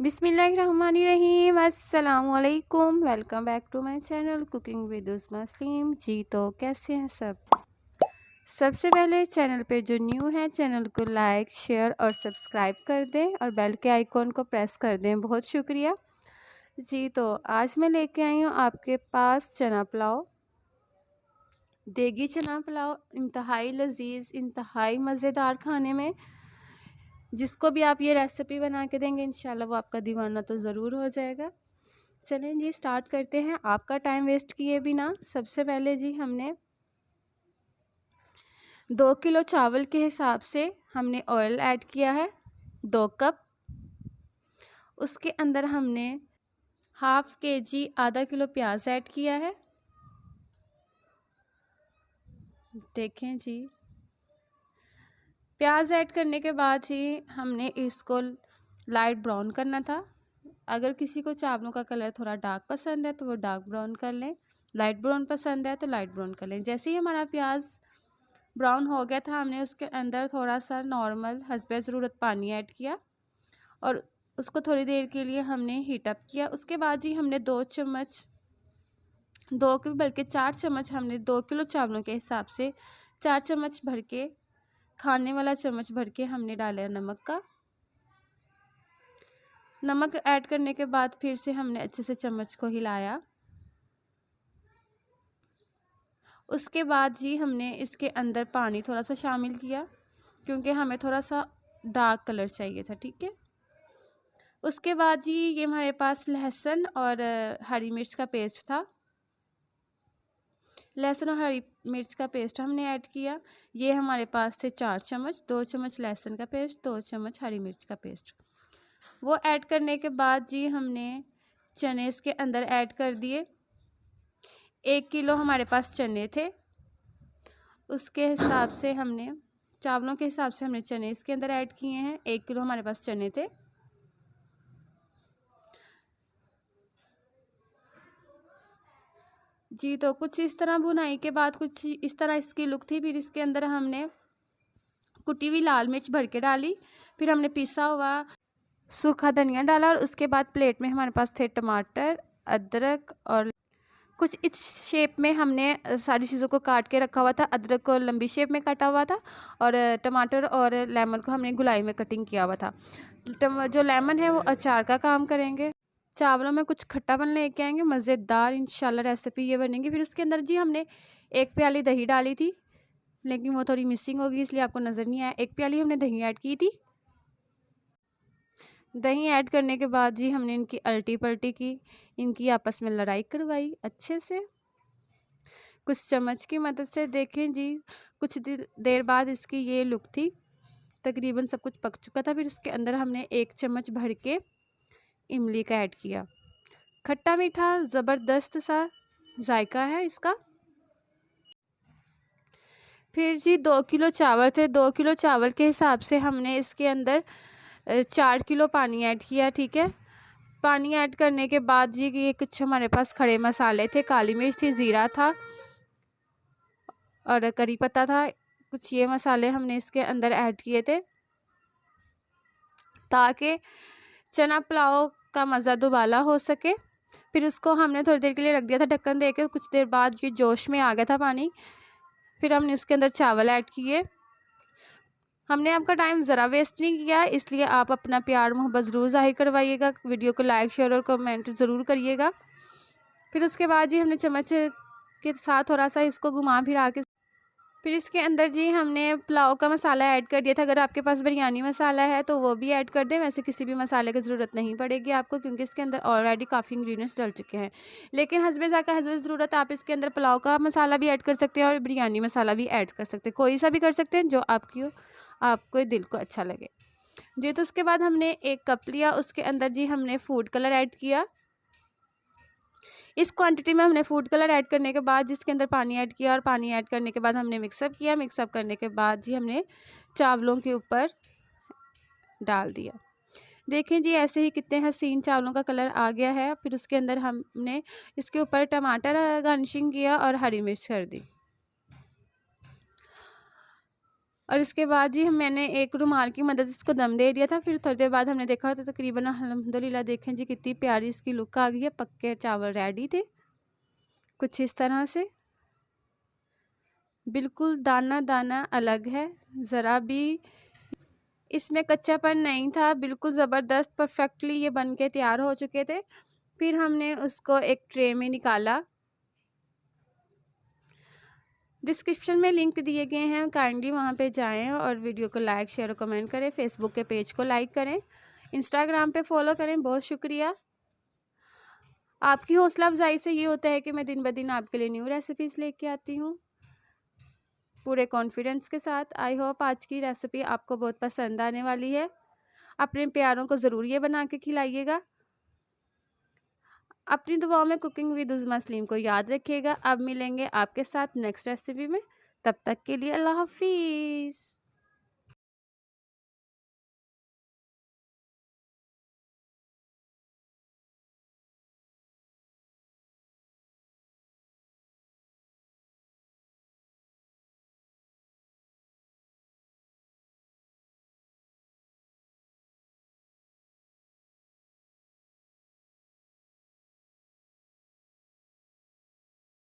बिस्मिल्लाहिर्रहमानिर्रहीम। अस्सलामुअलैकुम। Welcome back to my channel cooking with Usma Saleem. जी तो कैसे हैं सब। सबसे पहले चैनल पे जो न्यू है चैनल को लाइक शेयर और सब्सक्राइब कर दें और बेल के आइकॉन को प्रेस कर दें। बहुत शुक्रिया। जी तो आज मैं लेके आई हूँ आपके पास चना पुलाव। देगी चना पुलाव इंतहाई लजीज, इंतहाई मज़ेदार खाने में। जिसको भी आप ये रेसिपी बना के देंगे इंशाल्लाह वो आपका दीवाना तो ज़रूर हो जाएगा। चलें जी स्टार्ट करते हैं आपका टाइम वेस्ट किए बिना। सबसे पहले जी हमने 2 किलो चावल के हिसाब से हमने ऑयल ऐड किया है 2 कप। उसके अंदर हमने हाफ़ केजी आधा किलो प्याज ऐड किया है। देखें जी, प्याज ऐड करने के बाद ही हमने इसको लाइट ब्राउन करना था। अगर किसी को चावलों का कलर थोड़ा डार्क पसंद है तो वो डार्क ब्राउन कर लें, लाइट ब्राउन पसंद है तो लाइट ब्राउन कर लें। जैसे ही हमारा प्याज ब्राउन हो गया था हमने उसके अंदर थोड़ा सा नॉर्मल हस्बे ज़रूरत पानी ऐड किया और उसको थोड़ी देर के लिए हमने हीट अप किया। उसके बाद जी हमने 4 चम्मच हमने 2 किलो चावलों के हिसाब से 4 चम्मच भर के, खाने वाला चम्मच भर के हमने डाला नमक का। नमक ऐड करने के बाद फिर से हमने अच्छे से चम्मच को हिलाया। उसके बाद जी हमने इसके अंदर पानी थोड़ा सा शामिल किया क्योंकि हमें थोड़ा सा डार्क कलर चाहिए था। ठीक है। उसके बाद जी ये हमारे पास लहसुन और हरी मिर्च का पेस्ट था। लहसुन और हरी मिर्च का पेस्ट हमने ऐड किया। ये हमारे पास थे 4 चम्मच, 2 चम्मच लहसुन का पेस्ट, 2 चम्मच हरी मिर्च का पेस्ट। वो ऐड करने के बाद जी हमने चने इसके अंदर ऐड कर दिए। 1 किलो हमारे पास चने थे, उसके हिसाब से हमने चावलों के हिसाब से हमने चने इसके अंदर ऐड किए हैं। 1 किलो हमारे पास चने थे। जी तो कुछ इस तरह भुनाई के बाद कुछ इस तरह इसकी लुक थी। फिर इसके अंदर हमने कुटी हुई लाल मिर्च भर के डाली, फिर हमने पिसा हुआ सूखा धनिया डाला और उसके बाद प्लेट में हमारे पास थे टमाटर, अदरक और कुछ इस शेप में हमने सारी चीज़ों को काट के रखा हुआ था। अदरक को लंबी शेप में काटा हुआ था और टमाटर और लेमन को हमने गुलाई में कटिंग किया हुआ था। जो लेमन है वो अचार का काम करेंगे। चावलों में कुछ खट्टापन लेके आएंगे, मज़ेदार इंशाल्लाह रेसिपी ये बनेगी। फिर उसके अंदर जी हमने 1 प्याली दही डाली थी, लेकिन वो थोड़ी मिसिंग होगी इसलिए आपको नज़र नहीं आया। 1 प्याली हमने दही ऐड की थी। दही ऐड करने के बाद जी हमने इनकी अल्टी पल्टी की, इनकी आपस में लड़ाई करवाई अच्छे से कुछ चम्मच की मदद से। देखें जी कुछ देर बाद इसकी ये लुक थी, तकरीबन सब कुछ पक चुका था। फिर उसके अंदर हमने 1 चम्मच भर के इमली का ऐड किया। खट्टा मीठा ज़बरदस्त सा जायका है इसका। फिर जी 2 किलो चावल थे, 2 किलो चावल के हिसाब से हमने इसके अंदर 4 किलो पानी ऐड किया। ठीक है। पानी ऐड करने के बाद जी ये कुछ हमारे पास खड़े मसाले थे, काली मिर्च थी, ज़ीरा था और करी पत्ता था। कुछ ये मसाले हमने इसके अंदर ऐड किए थे ताकि चना पुलाव का मज़ा दुबाला हो सके। फिर उसको हमने थोड़ी देर के लिए रख दिया था ढक्कन दे के। कुछ देर बाद ये जोश में आ गया था पानी, फिर हमने इसके अंदर चावल ऐड किए। हमने आपका टाइम ज़रा वेस्ट नहीं किया, इसलिए आप अपना प्यार मोहब्बत ज़रूर ज़ाहिर करवाइएगा। वीडियो को लाइक शेयर और कमेंट ज़रूर करिएगा। फिर उसके बाद जी हमने चम्मच के साथ थोड़ा सा इसको घुमा फिरा के फिर इसके अंदर जी हमने पुलाव का मसाला ऐड कर दिया था। अगर आपके पास बिरयानी मसाला है तो वो भी ऐड कर दें, वैसे किसी भी मसाले की ज़रूरत नहीं पड़ेगी आपको क्योंकि इसके अंदर ऑलरेडी काफ़ी इंग्रेडिएंट्स डल चुके हैं। लेकिन हस्बे ज़ायक़ा हस्बे ज़रूरत आप इसके अंदर पुलाव का मसाला भी ऐड कर सकते हैं और बिरयानी मसाला भी ऐड कर सकते हैं। कोई सा भी कर सकते हैं जो आपको दिल को अच्छा लगे जी। तो उसके बाद हमने 1 कप लिया, उसके अंदर जी हमने फूड कलर ऐड किया। इस क्वांटिटी में हमने फूड कलर ऐड करने के बाद जिसके अंदर पानी ऐड किया और पानी ऐड करने के बाद हमने मिक्सअप किया। मिक्सअप करने के बाद जी हमने चावलों के ऊपर डाल दिया। देखें जी ऐसे ही कितने हसीन चावलों का कलर आ गया है। फिर उसके अंदर हमने इसके ऊपर टमाटर गार्निशिंग किया और हरी मिर्च कर दी। और इसके बाद जी मैंने एक रुमाल की मदद से इसको दम दे दिया था। फिर थोड़ी देर बाद हमने देखा तो तकरीबन अल्हम्दुलिल्लाह देखें जी कितनी प्यारी इसकी लुक आ गई है। पक्के चावल रेडी थे कुछ इस तरह से, बिल्कुल दाना दाना अलग है, ज़रा भी इसमें कच्चापन नहीं था, बिल्कुल ज़बरदस्त परफेक्टली ये बन के तैयार हो चुके थे। फिर हमने उसको एक ट्रे में निकाला। डिस्क्रिप्शन में लिंक दिए गए हैं, काइंडली वहाँ पे जाएं और वीडियो को लाइक शेयर और कमेंट करें। फेसबुक के पेज को लाइक करें, इंस्टाग्राम पे फॉलो करें। बहुत शुक्रिया। आपकी हौसला अफजाई से ये होता है कि मैं दिन ब दिन आपके लिए न्यू रेसिपीज़ लेके आती हूँ पूरे कॉन्फिडेंस के साथ। आई होप आज की रेसिपी आपको बहुत पसंद आने वाली है। अपने प्यारों को ज़रूर ये बना के खिलाइएगा। अपनी दुआओं में कुकिंग विद उज़्मा सलीम को याद रखिएगा। अब मिलेंगे आपके साथ नेक्स्ट रेसिपी में, तब तक के लिए अल्लाह हाफिज़।